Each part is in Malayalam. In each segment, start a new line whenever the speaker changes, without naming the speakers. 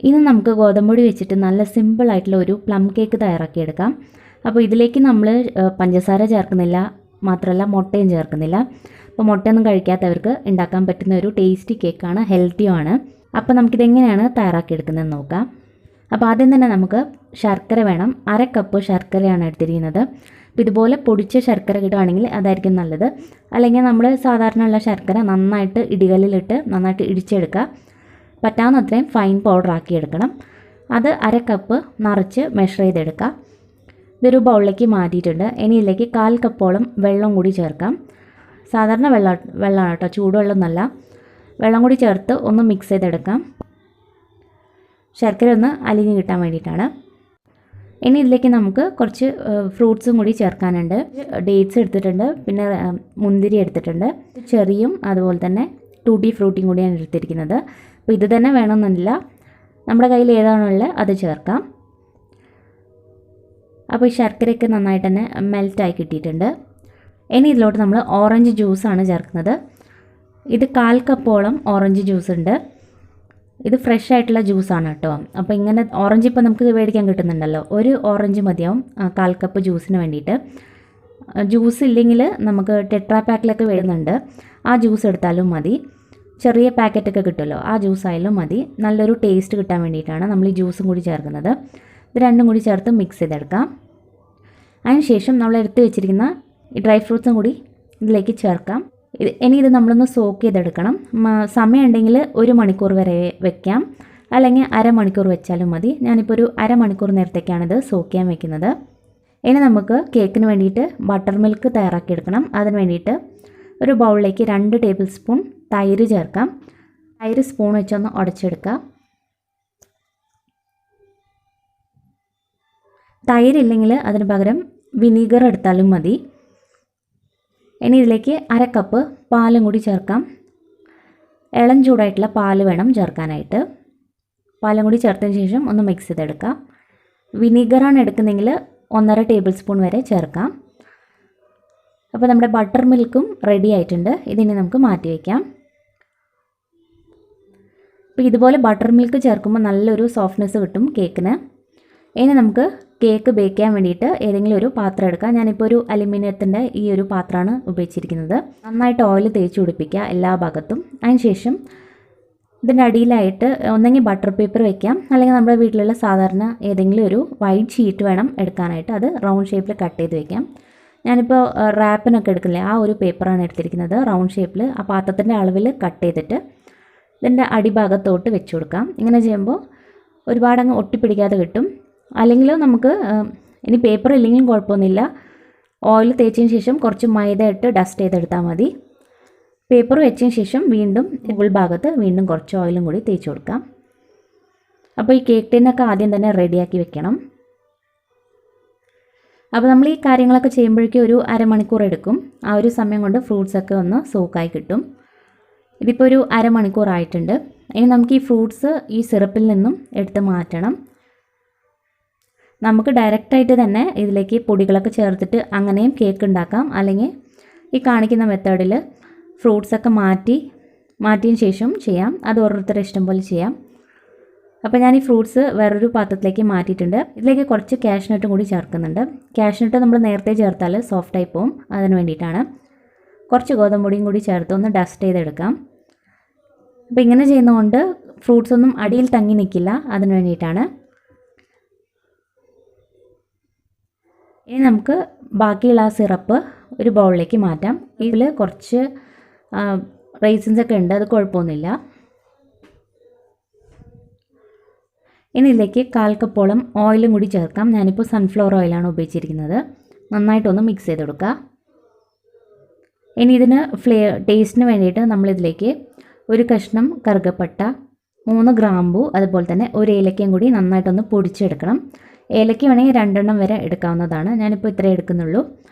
ഇനി നമുക്ക് ഗോതമ്പൊടി വെച്ചിട്ട് നല്ല സിമ്പിളായിട്ടുള്ള ഒരു പ്ലം കേക്ക് തയ്യാറാക്കിയെടുക്കാം. അപ്പോൾ ഇതിലേക്ക് നമ്മൾ പഞ്ചസാര ചേർക്കുന്നില്ല, മാത്രമല്ല മുട്ടയും ചേർക്കുന്നില്ല. അപ്പോൾ മുട്ടയൊന്നും കഴിക്കാത്തവർക്ക് ഉണ്ടാക്കാൻ പറ്റുന്ന ഒരു ടേസ്റ്റി കേക്കാണ്, ഹെൽത്തിയുമാണ്. അപ്പോൾ നമുക്കിതെങ്ങനെയാണ് തയ്യാറാക്കിയെടുക്കുന്നതെന്ന് നോക്കാം. അപ്പോൾ ആദ്യം തന്നെ നമുക്ക് ശർക്കര വേണം. 1/2 കപ്പ് ശർക്കരയാണ് എടുത്തിരിക്കുന്നത്. അപ്പോൾ ഇതുപോലെ പൊടിച്ച ശർക്കര കിട്ടുകയാണെങ്കിൽ അതായിരിക്കും നല്ലത്. അല്ലെങ്കിൽ നമ്മൾ സാധാരണ ഉള്ള ശർക്കര നന്നായിട്ട് ഇടികല്ലിലിട്ട് നന്നായിട്ട് ഇടിച്ചെടുക്കുക. പറ്റാവുന്നത്രയും ഫൈൻ പൗഡർ ആക്കിയെടുക്കണം. അത് 1/2 കപ്പ് നിറച്ച് മെഷർ ചെയ്തെടുക്കുക. ഇതൊരു ബൗളിലേക്ക് മാറ്റിയിട്ടുണ്ട്. ഇനി ഇതിലേക്ക് 1/4 കപ്പോളം വെള്ളം കൂടി ചേർക്കാം. സാധാരണ വെള്ളമാണ് കേട്ടോ, ചൂടുവെള്ളം എന്നല്ല. വെള്ളം കൂടി ചേർത്ത് ഒന്ന് മിക്സ് ചെയ്തെടുക്കാം. ശർക്കര ഒന്ന് അലിഞ്ഞ് കിട്ടാൻ വേണ്ടിയിട്ടാണ്. ഇനി ഇതിലേക്ക് നമുക്ക് കുറച്ച് ഫ്രൂട്ട്സും കൂടി ചേർക്കാനുണ്ട്. ഡേറ്റ്സ് എടുത്തിട്ടുണ്ട്, പിന്നെ മുന്തിരി എടുത്തിട്ടുണ്ട്, ചെറിയും അതുപോലെ തന്നെ ടൂട്ടി ഫ്രൂട്ടിയും കൂടിയാണ് എടുത്തിരിക്കുന്നത്. അപ്പോൾ ഇത് തന്നെ വേണമെന്നില്ല, നമ്മുടെ കയ്യിൽ ഏതാണുള്ളത് അത് ചേർക്കാം. അപ്പോൾ ഈ ശർക്കരയൊക്കെ നന്നായിട്ട് തന്നെ മെൽറ്റായി കിട്ടിയിട്ടുണ്ട്. ഇനി ഇതിലോട്ട് നമ്മൾ ഓറഞ്ച് ജ്യൂസാണ് ചേർക്കുന്നത്. ഇത് 1/4 കപ്പോളം ഓറഞ്ച് ജ്യൂസ് ഉണ്ട്. ഇത് ഫ്രഷ് ആയിട്ടുള്ള ജ്യൂസാണ് കേട്ടോ. അപ്പോൾ ഇങ്ങനെ ഓറഞ്ച് ഇപ്പോൾ നമുക്ക് മേടിക്കാൻ കിട്ടുന്നുണ്ടല്ലോ, ഒരു ഓറഞ്ച് മതിയാവും 1/4 കപ്പ് ജ്യൂസിന് വേണ്ടിയിട്ട്. ജ്യൂസ് ഇല്ലെങ്കിൽ നമുക്ക് ടെട്രാ പാക്കിലൊക്കെ വരുന്നുണ്ട്, ആ ജ്യൂസ് എടുത്താലും മതി. ചെറിയ പാക്കറ്റൊക്കെ കിട്ടുമല്ലോ, ആ ജ്യൂസ് ആയാലും മതി. നല്ലൊരു ടേസ്റ്റ് കിട്ടാൻ വേണ്ടിയിട്ടാണ് നമ്മൾ ഈ ജ്യൂസും കൂടി ചേർക്കുന്നത്. ഇത് രണ്ടും കൂടി ചേർത്ത് മിക്സ് ചെയ്തെടുക്കാം. അതിനുശേഷം നമ്മൾ എടുത്ത് വെച്ചിരിക്കുന്ന ഈ ഡ്രൈ ഫ്രൂട്ട്സും കൂടി ഇതിലേക്ക് ചേർക്കാം. ഇനി ഇത് നമ്മളൊന്ന് സോക്ക് ചെയ്തെടുക്കണം. സമയം ഉണ്ടെങ്കിൽ 1 മണിക്കൂർ വരെ വെക്കാം, അല്ലെങ്കിൽ 1/2 മണിക്കൂർ വെച്ചാലും മതി. ഞാനിപ്പോൾ ഒരു 1/2 മണിക്കൂർ നേരത്തേക്കാണിത് സോക്ക് ചെയ്യാൻ വെക്കുന്നത്. ഇനി നമുക്ക് കേക്കിന് വേണ്ടിയിട്ട് ബട്ടർ മിൽക്ക് തയ്യാറാക്കിയെടുക്കണം. അതിന് വേണ്ടിയിട്ട് ഒരു ബൗളിലേക്ക് 2 ടേബിൾ സ്പൂൺ തൈര് ചേർക്കാം. തൈര് സ്പൂൺ വെച്ചൊന്ന് ഉടച്ചെടുക്കാം. തൈരില്ലെങ്കിൽ അതിന് പകരം വിനീഗർ എടുത്താലും മതി. ഇനി ഇതിലേക്ക് 1/2 കപ്പ് പാലും കൂടി ചേർക്കാം. ഇളം ചൂടായിട്ടുള്ള പാല് വേണം ചേർക്കാനായിട്ട്. പാലും കൂടി ചേർത്തതിന് ശേഷം ഒന്ന് മിക്സ് ചെയ്തെടുക്കാം. വിനീഗറാണ് എടുക്കുന്നതെങ്കിൽ 1.5 ടേബിൾ സ്പൂൺ വരെ ചേർക്കാം. അപ്പോൾ നമ്മുടെ ബട്ടർ മിൽക്കും റെഡി ആയിട്ടുണ്ട്. ഇതിനെ നമുക്ക് മാറ്റി വയ്ക്കാം. അപ്പോൾ ഇതുപോലെ ബട്ടർ മിൽക്ക് ചേർക്കുമ്പോൾ നല്ലൊരു സോഫ്റ്റ്നെസ് കിട്ടും കേക്കിന്. ഇനി നമുക്ക് കേക്ക് ബേക്ക് ചെയ്യാൻ വേണ്ടിയിട്ട് ഏതെങ്കിലും ഒരു പാത്രം എടുക്കാം. ഞാനിപ്പോൾ ഒരു അലുമിനിയത്തിൻ്റെ ഈ ഒരു പാത്രമാണ് ഉപയോഗിച്ചിരിക്കുന്നത്. നന്നായിട്ട് ഓയിൽ തേച്ച് പിടിപ്പിക്കുക എല്ലാ ഭാഗത്തും. അതിനുശേഷം ഇതിൻ്റെ അടിയിലായിട്ട് ഒന്നെങ്കിൽ ബട്ടർ പേപ്പർ വെക്കാം, അല്ലെങ്കിൽ നമ്മുടെ വീട്ടിലുള്ള സാധാരണ ഏതെങ്കിലും ഒരു വൈറ്റ് ഷീറ്റ് വേണം എടുക്കാനായിട്ട്. അത് റൗണ്ട് ഷേപ്പിൽ കട്ട് ചെയ്ത് വെക്കാം. ഞാനിപ്പോൾ റാപ്പിനൊക്കെ എടുക്കില്ലേ, ആ ഒരു പേപ്പറാണ് എടുത്തിരിക്കുന്നത്. റൗണ്ട് ഷേപ്പിൽ ആ പാത്രത്തിൻ്റെ അളവിൽ കട്ട് ചെയ്തിട്ട് ഇതിൻ്റെ അടിഭാഗത്തോട്ട് വെച്ച് കൊടുക്കാം. ഇങ്ങനെ ചെയ്യുമ്പോൾ ഒരുപാടങ്ങ് ഒട്ടിപ്പിടിക്കാതെ കിട്ടും. അല്ലെങ്കിൽ നമുക്ക് ഇനി പേപ്പർ ഇല്ലെങ്കിലും കുഴപ്പമൊന്നുമില്ല, ഓയിൽ തേച്ചതിന് ശേഷം കുറച്ച് മൈദ ഇട്ട് ഡസ്റ്റ് ചെയ്തെടുത്താൽ മതി. പേപ്പർ വെച്ചതിന് ശേഷം വീണ്ടും ഉൾഭാഗത്ത് വീണ്ടും കുറച്ച് ഓയിലും കൂടി തേച്ച് കൊടുക്കാം. അപ്പോൾ ഈ കേക്ക് ടിന്നൊക്കെ ആദ്യം തന്നെ റെഡിയാക്കി വെക്കണം. അപ്പോൾ നമ്മൾ ഈ കാര്യങ്ങളൊക്കെ ചെയ്യുമ്പോഴേക്കും ഒരു 1/2 മണിക്കൂർ എടുക്കും. ആ ഒരു സമയം കൊണ്ട് ഫ്രൂട്ട്സൊക്കെ ഒന്ന് സോക്കായി കിട്ടും. ഇതിപ്പോൾ ഒരു 1/2 മണിക്കൂർ ആയിട്ടുണ്ട്. ഇനി നമുക്ക് ഈ ഫ്രൂട്ട്സ് ഈ സിറപ്പിൽ നിന്നും എടുത്ത് മാറ്റണം. നമുക്ക് ഡയറക്റ്റായിട്ട് തന്നെ ഇതിലേക്ക് പൊടികളൊക്കെ ചേർത്തിട്ട് അങ്ങനെയും കേക്ക് ഉണ്ടാക്കാം, അല്ലെങ്കിൽ ഈ കാണിക്കുന്ന മെത്തേഡിൽ ഫ്രൂട്ട്സൊക്കെ മാറ്റിയതിന് ശേഷം ചെയ്യാം. അത് ഓരോരുത്തരുടെ ഇഷ്ടം പോലെ ചെയ്യാം. അപ്പോൾ ഞാൻ ഈ ഫ്രൂട്ട്സ് വേറൊരു പാത്രത്തിലേക്ക് മാറ്റിയിട്ടുണ്ട്. ഇതിലേക്ക് കുറച്ച് കാഷ്നട്ടും കൂടി ചേർക്കുന്നുണ്ട്. കാഷ്നട്ട് നമ്മൾ നേരത്തെ ചേർത്താൽ സോഫ്റ്റായി പോവും, അതിന് വേണ്ടിയിട്ടാണ്. കുറച്ച് ഗോതമ്പൊടിയും കൂടി ചേർത്ത് ഒന്ന് ഡസ്റ്റ് ചെയ്തെടുക്കാം. അപ്പോൾ ഇങ്ങനെ ചെയ്യുന്നതുകൊണ്ട് ഫ്രൂട്ട്സ് ഒന്നും അടിയിൽ തങ്ങി നിൽക്കില്ല, അതിന് വേണ്ടിയിട്ടാണ്. ഇനി നമുക്ക് ബാക്കിയുള്ള ആ സിറപ്പ് ഒരു ബൗളിലേക്ക് മാറ്റാം. ഇതിൽ കുറച്ച് റൈസിൻസ് ഒക്കെ ഉണ്ട്, അത് കുഴപ്പമൊന്നുമില്ല. ഇനി ഇതിലേക്ക് 1/4 കപ്പോളം ഓയിലും കൂടി ചേർക്കാം. ഞാനിപ്പോൾ സൺഫ്ലവർ ഓയിലാണ് ഉപയോഗിച്ചിരിക്കുന്നത്. നന്നായിട്ടൊന്ന് മിക്സ് ചെയ്ത് കൊടുക്കുക. ഇനി ഇതിന് ടേസ്റ്റിന് വേണ്ടിയിട്ട് നമ്മളിതിലേക്ക് ഒരു കഷ്ണം കറുകപ്പട്ട, 3 ഗ്രാമ്പൂ, അതുപോലെ തന്നെ ഒരു ഏലക്കയും കൂടി നന്നായിട്ടൊന്ന് പൊടിച്ചെടുക്കണം. ഏലക്ക വേണമെങ്കിൽ 2 എണ്ണം വരെ എടുക്കാവുന്നതാണ്. ഞാനിപ്പോൾ ഇത്രേ എടുക്കുന്നുള്ളൂ.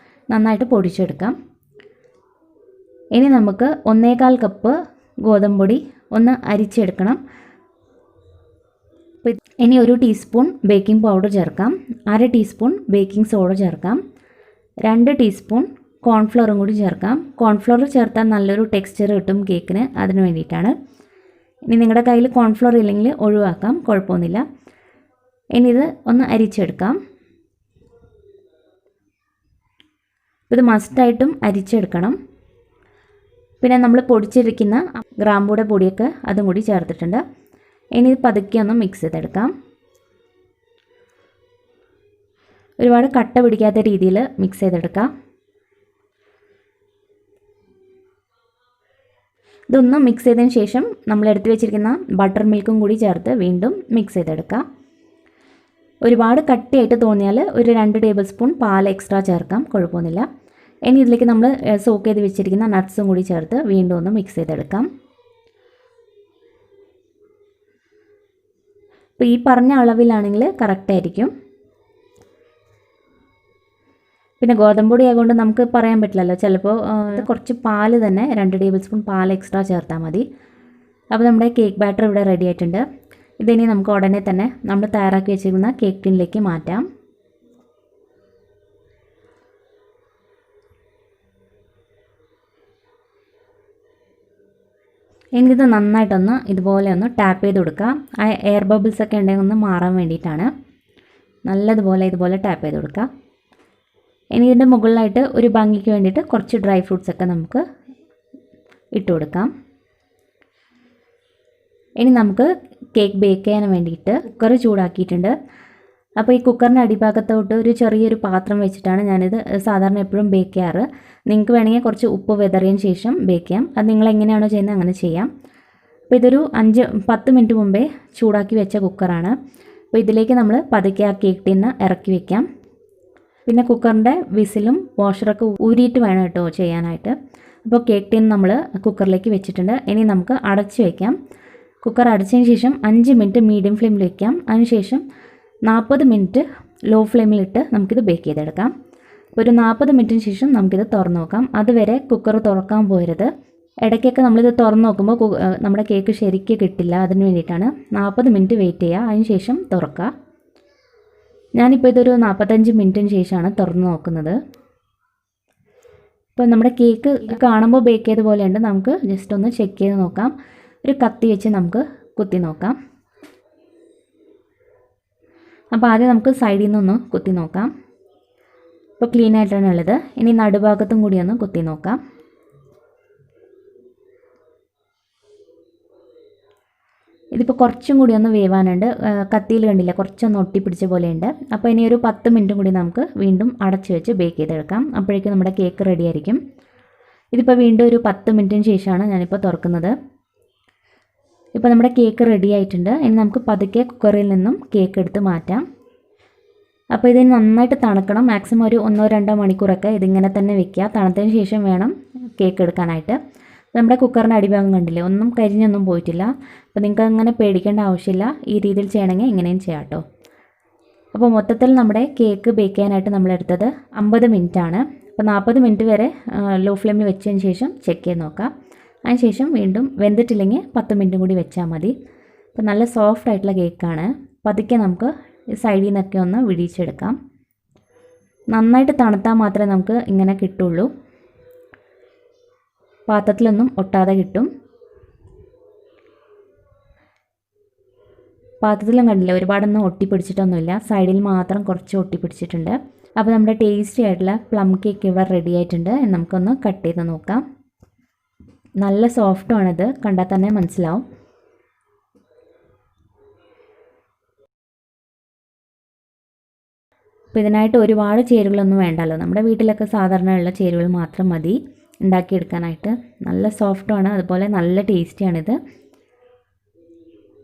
നന്നായിട്ട് പൊടിച്ചെടുക്കാം. ഇനി നമുക്ക് 1/4 കപ്പ് ഗോതമ്പൊടി ഒന്ന് അരിച്ചെടുക്കണം. ഇനി 1 ടീസ്പൂൺ ബേക്കിംഗ് പൗഡർ ചേർക്കാം. 1/2 ടീസ്പൂൺ ബേക്കിംഗ് സോഡ ചേർക്കാം. 2 ടീസ്പൂൺ കോൺഫ്ലവറും കൂടി ചേർക്കാം. കോൺഫ്ലവർ ചേർത്താൽ നല്ലൊരു ടെക്സ്ചർ കിട്ടും കേക്കിന്, അതിന് വേണ്ടിയിട്ടാണ്. ഇനി നിങ്ങളുടെ കയ്യിൽ കോൺഫ്ലോർ ഇല്ലെങ്കിൽ ഒഴിവാക്കാം, കുഴപ്പമൊന്നുമില്ല. ഇനി ഇത് ഒന്ന് അരിച്ചെടുക്കാം. ഇത് മസ്റ്റായിട്ടും അരിച്ചെടുക്കണം. പിന്നെ നമ്മൾ പൊടിച്ചിരിക്കുന്ന ഗ്രാമ്പൂടെ പൊടിയൊക്കെ അതും കൂടി ചേർത്തിട്ടുണ്ട്. ഇനി ഇത് പതുക്കെ ഒന്ന് മിക്സ് ചെയ്തെടുക്കാം. ഒരുപാട് കട്ട പിടിക്കാത്ത രീതിയിൽ മിക്സ് ചെയ്തെടുക്കാം. ഇതൊന്ന് മിക്സ് ചെയ്തതിന് ശേഷം നമ്മൾ എടുത്തു വെച്ചിരിക്കുന്ന ബട്ടർ മിൽക്കും കൂടി ചേർത്ത് വീണ്ടും മിക്സ് ചെയ്തെടുക്കാം. ഒരുപാട് കട്ടിയായിട്ട് തോന്നിയാൽ ഒരു 2 ടേബിൾ സ്പൂൺ പാൽ എക്സ്ട്രാ ചേർക്കാം, കുഴപ്പമൊന്നുമില്ല. ഇനി ഇതിലേക്ക് നമ്മൾ സോക്ക് ചെയ്ത് വെച്ചിരിക്കുന്ന നട്ട്സും കൂടി ചേർത്ത് വീണ്ടും ഒന്ന് മിക്സ് ചെയ്തെടുക്കാം. അപ്പോൾ ഈ പറഞ്ഞ അളവിലാണെങ്കിൽ കറക്റ്റായിരിക്കും. പിന്നെ ഗോതമ്പൊടി ആയതുകൊണ്ട് നമുക്ക് പറയാൻ പറ്റില്ലല്ലോ, ചിലപ്പോൾ കുറച്ച് പാൽ തന്നെ 2 ടേബിൾ സ്പൂൺ പാൽ എക്സ്ട്രാ ചേർത്താൽ മതി. അപ്പോൾ നമ്മുടെ കേക്ക് ബാറ്റർ ഇവിടെ റെഡി ആയിട്ടുണ്ട്. ഇതിനി നമുക്ക് ഉടനെ തന്നെ നമ്മൾ തയ്യാറാക്കി വെച്ചിരിക്കുന്ന കേക്ക് ടിന്നിലേക്ക് മാറ്റാം. ഇനി ഇത് നന്നായിട്ടൊന്ന് ഇതുപോലെ ഒന്ന് ടാപ്പ് ചെയ്ത് കൊടുക്കാം. ആ എയർ ബബിൾസ് ഒക്കെ ഉണ്ടെങ്കിൽ ഒന്ന് മാറാൻ വേണ്ടിയിട്ടാണ്. നല്ലതുപോലെ ഇതുപോലെ ടാപ്പ് ചെയ്ത് കൊടുക്കാം. ഇനി ഇതിൻ്റെ മുകളിലായിട്ട് ഒരു ഭംഗിക്ക് വേണ്ടിയിട്ട് കുറച്ച് ഡ്രൈ ഫ്രൂട്ട്സ് ഒക്കെ നമുക്ക് ഇട്ട് കൊടുക്കാം. ഇനി നമുക്ക് കേക്ക് ബേക്ക് ചെയ്യാൻ വേണ്ടിയിട്ട് കുക്കർ ചൂടാക്കിയിട്ടുണ്ട്. അപ്പോൾ ഈ കുക്കറിൻ്റെ അടിഭാഗത്തോട്ട് ഒരു ചെറിയൊരു പാത്രം വെച്ചിട്ടാണ് ഞാനിത് സാധാരണ എപ്പോഴും ബേക്ക് ചെയ്യാറ്. നിങ്ങൾക്ക് വേണമെങ്കിൽ കുറച്ച് ഉപ്പ് വിതറിയതിന് ശേഷം ബേക്ക് ചെയ്യാം. അത് നിങ്ങൾ എങ്ങനെയാണോ ചെയ്യുന്നത് അങ്ങനെ ചെയ്യാം. അപ്പോൾ ഇതൊരു 5-10 മിനിറ്റ് മുമ്പേ ചൂടാക്കി വെച്ച കുക്കറാണ്. അപ്പോൾ ഇതിലേക്ക് നമ്മൾ പതുക്കെ ആ കേക്ക് ടിന്ന് ഇറക്കി വെക്കാം. പിന്നെ കുക്കറിൻ്റെ വിസിലും വാഷറൊക്കെ ഊരിയിട്ട് വേണം കേട്ടോ ചെയ്യാനായിട്ട്. അപ്പോൾ കേക്ക് ടിൻ നമ്മൾ കുക്കറിലേക്ക് വെച്ചിട്ടുണ്ട്. ഇനി നമുക്ക് അടച്ച് വയ്ക്കാം. കുക്കർ അടച്ചതിന് ശേഷം 5 മിനിറ്റ് മീഡിയം ഫ്ലെയിമിൽ വയ്ക്കാം. അതിനുശേഷം 40 മിനിറ്റ് ലോ ഫ്ലെയിമിലിട്ട് നമുക്കിത് ബേക്ക് ചെയ്തെടുക്കാം. ഒരു 40 മിനിറ്റിന് ശേഷം നമുക്കിത് തുറന്ന് നോക്കാം. അതുവരെ കുക്കർ തുറക്കാൻ പോരുത്. ഇടയ്ക്കൊക്കെ നമ്മളിത് തുറന്ന് നോക്കുമ്പോൾ നമ്മുടെ കേക്ക് ശരിക്ക് കിട്ടില്ല. അതിന് വേണ്ടിയിട്ടാണ് 40 മിനിറ്റ് വെയിറ്റ് ചെയ്യുക, അതിന് ശേഷം തുറക്കുക. ഞാനിപ്പോൾ ഇതൊരു 45 മിനിറ്റിന് ശേഷമാണ് തുറന്ന് നോക്കുന്നത്. ഇപ്പോൾ നമ്മുടെ കേക്ക് കാണുമ്പോൾ ബേക്ക് ചെയ്ത പോലെയുണ്ട്. നമുക്ക് ജസ്റ്റ് ഒന്ന് ചെക്ക് ചെയ്ത് നോക്കാം. ഒരു കത്തി വെച്ച് നമുക്ക് കുത്തി നോക്കാം. അപ്പോൾ ആദ്യം നമുക്ക് സൈഡിൽ നിന്നൊന്ന് കുത്തി നോക്കാം. ഇപ്പോൾ ക്ലീൻ ആയിട്ടാണ് ഉള്ളത്. ഇനി നടുഭാഗത്തും കൂടി ഒന്ന് കുത്തി നോക്കാം. ഇതിപ്പോൾ കുറച്ചും കൂടി ഒന്ന് വേവാനുണ്ട്. കത്തിയിൽ കണ്ടില്ല, കുറച്ചൊന്ന് ഒട്ടിപ്പിടിച്ച പോലെയുണ്ട്. അപ്പോൾ ഇനി ഒരു 10 മിനിറ്റും കൂടി നമുക്ക് വീണ്ടും അടച്ച് വെച്ച് ബേക്ക് ചെയ്തെടുക്കാം. അപ്പോഴേക്കും നമ്മുടെ കേക്ക് റെഡി ആയിരിക്കും. ഇതിപ്പോൾ വീണ്ടും ഒരു 10 മിനിറ്റിന് ശേഷമാണ് ഞാനിപ്പോൾ തുറക്കുന്നത്. ഇപ്പോൾ നമ്മുടെ കേക്ക് റെഡി ആയിട്ടുണ്ട്. ഇനി നമുക്ക് പതുക്കെ കുക്കറിൽ നിന്നും കേക്ക് എടുത്ത് മാറ്റാം. അപ്പോൾ ഇത് നന്നായിട്ട് തണുക്കണം. മാക്സിമം ഒരു 1-2 മണിക്കൂറൊക്കെ ഇതിങ്ങനെ തന്നെ വെക്കുക. തണുത്തതിന് ശേഷം വേണം കേക്ക് എടുക്കാനായിട്ട്. നമ്മുടെ കുക്കറിൻ്റെ അടിഭാഗം കണ്ടില്ലേ, ഒന്നും കരിഞ്ഞൊന്നും പോയിട്ടില്ല. അപ്പോൾ നിങ്ങൾക്ക് അങ്ങനെ പേടിക്കേണ്ട ആവശ്യമില്ല. ഈ രീതിയിൽ ചെയ്യണമെങ്കിൽ ഇങ്ങനെയും ചെയ്യാം കേട്ടോ. അപ്പോൾ മൊത്തത്തിൽ നമ്മുടെ കേക്ക് ബേക്ക് ചെയ്യാനായിട്ട് നമ്മളെടുത്തത് 50 മിനിറ്റാണ്. അപ്പോൾ 40 മിനിറ്റ് വരെ ലോ ഫ്ലെയിമിൽ വെച്ചതിന് ശേഷം ചെക്ക് ചെയ്ത് നോക്കാം. അതിനുശേഷം വീണ്ടും വെന്തിട്ടില്ലെങ്കിൽ 10 മിനിറ്റും കൂടി വെച്ചാൽ മതി. അപ്പോൾ നല്ല സോഫ്റ്റ് ആയിട്ടുള്ള കേക്കാണ്. പതുക്കെ നമുക്ക് സൈഡിൽ നിന്നൊക്കെ ഒന്ന് വിടിയിച്ചെടുക്കാം. നന്നായിട്ട് തണുത്താൽ മാത്രമേ നമുക്ക് ഇങ്ങനെ കിട്ടുള്ളൂ. പാത്രത്തിലൊന്നും ഒട്ടാതെ കിട്ടും. പാത്രത്തിലും കണ്ടില്ല, ഒരുപാടൊന്നും ഒട്ടിപ്പിടിച്ചിട്ടൊന്നുമില്ല. സൈഡിൽ മാത്രം കുറച്ച് ഒട്ടിപ്പിടിച്ചിട്ടുണ്ട്. അപ്പോൾ നമ്മുടെ ടേസ്റ്റി ആയിട്ടുള്ള പ്ലം കേക്ക് ഇവിടെ റെഡി ആയിട്ടുണ്ട്. നമുക്കൊന്ന് കട്ട് ചെയ്ത് നോക്കാം. നല്ല സോഫ്റ്റുമാണിത്, കണ്ടാൽ തന്നെ മനസ്സിലാവും. അപ്പോൾ ഇതിനായിട്ട് ഒരുപാട് ചേരുവകളൊന്നും വേണ്ടല്ലോ. നമ്മുടെ വീട്ടിലൊക്കെ സാധാരണ ഉള്ള ചേരുവകൾ മാത്രം മതി ഉണ്ടാക്കിയെടുക്കാനായിട്ട്. നല്ല സോഫ്റ്റുമാണ്, അതുപോലെ നല്ല ടേസ്റ്റിയാണിത്.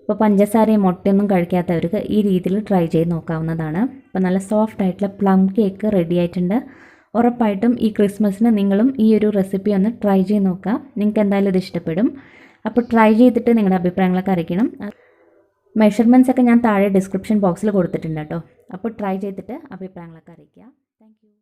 അപ്പോൾ പഞ്ചസാരയും മുട്ടയൊന്നും കഴിക്കാത്തവർക്ക് ഈ രീതിയിൽ ട്രൈ ചെയ്ത് നോക്കാവുന്നതാണ്. അപ്പോൾ നല്ല സോഫ്റ്റ് ആയിട്ടുള്ള പ്ലം കേക്ക് റെഡി ആയിട്ടുണ്ട്. ഉറപ്പായിട്ടും ഈ ക്രിസ്മസിന് നിങ്ങളും ഈ ഒരു റെസിപ്പി ഒന്ന് ട്രൈ ചെയ്ത് നോക്കുക. നിങ്ങൾക്ക് എന്തായാലും ഇത് ഇഷ്ടപ്പെടും. അപ്പോൾ ട്രൈ ചെയ്തിട്ട് നിങ്ങളുടെ അഭിപ്രായങ്ങളൊക്കെ അറിയിക്കണം. മെഷർമെൻറ്റ്സ് ഒക്കെ ഞാൻ താഴെ ഡിസ്ക്രിപ്ഷൻ ബോക്സിൽ കൊടുത്തിട്ടുണ്ട് കേട്ടോ. അപ്പോൾ ട്രൈ ചെയ്തിട്ട് അഭിപ്രായങ്ങളൊക്കെ അറിയിക്കുക. Thank you.